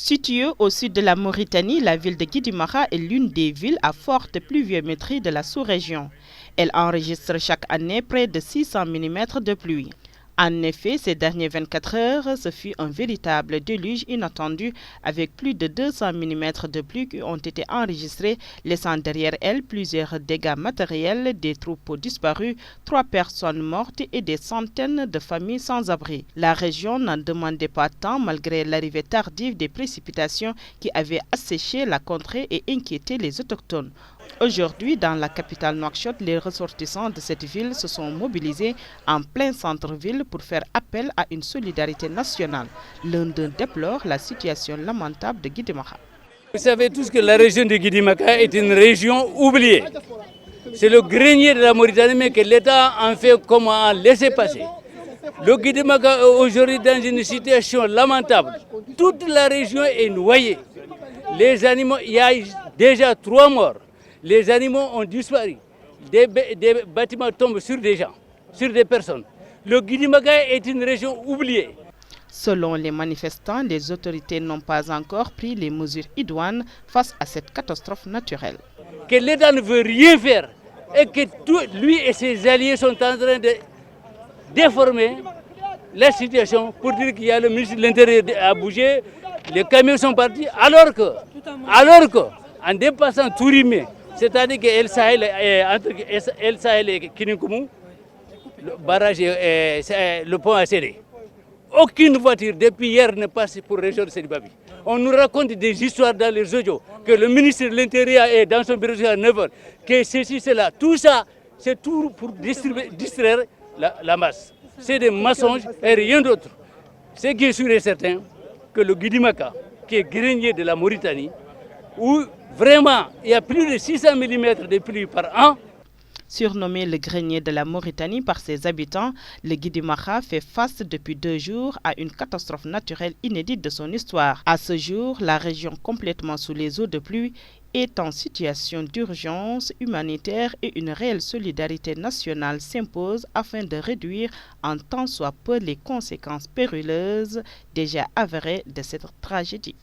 Située au sud de la Mauritanie, la ville de Guidimara est l'une des villes à forte pluviométrie de la sous-région. Elle enregistre chaque année près de 600 mm de pluie. En effet, ces dernières 24 heures, ce fut un véritable déluge inattendu avec plus de 200 mm de pluie qui ont été enregistrés, laissant derrière elles plusieurs dégâts matériels, des troupeaux disparus, 3 personnes mortes et des centaines de familles sans abri. La région n'en demandait pas tant malgré l'arrivée tardive des précipitations qui avaient asséché la contrée et inquiété les autochtones. Aujourd'hui, dans la capitale Nouakchott, les ressortissants de cette ville se sont mobilisés en plein centre-ville pour faire appel à une solidarité nationale. L'un d'eux déplore la situation lamentable de Guidimara. Vous savez tous que la région de Guidimara est une région oubliée. C'est le grenier de la Mauritanie, mais que l'État en fait comment laisser passer. Le Guidimara est aujourd'hui dans une situation lamentable. Toute la région est noyée. Les animaux, il y a déjà 3 morts. Les animaux ont disparu. Des bâtiments tombent sur des gens, sur des personnes. Le Guidimara est une région oubliée. Selon les manifestants, les autorités n'ont pas encore pris les mesures idoines face à cette catastrophe naturelle. Que l'État ne veut rien faire et que lui et ses alliés sont en train de déformer la situation pour dire qu'il y a le ministre de l'Intérieur à bouger, les camions sont partis, alors que en dépassant Tourimé, c'est-à-dire que El Sahel et Kinikoumou, le barrage, le pont a cédé. Aucune voiture depuis hier ne passe pour rejoindre Sédibabi. On nous raconte des histoires dans les audios que le ministre de l'Intérieur est dans son bureau à 9h, que ceci, cela. Tout ça, c'est tout pour distraire la masse. C'est des mensonges et rien d'autre. Ce qui est sûr et certain, que le Guidimara, qui est grenier de la Mauritanie, où vraiment il y a plus de 600 mm de pluie par an. Surnommé le grenier de la Mauritanie par ses habitants, le Guidimara fait face depuis 2 jours à une catastrophe naturelle inédite de son histoire. À ce jour, la région complètement sous les eaux de pluie est en situation d'urgence humanitaire et une réelle solidarité nationale s'impose afin de réduire en tant soit peu les conséquences périlleuses déjà avérées de cette tragédie.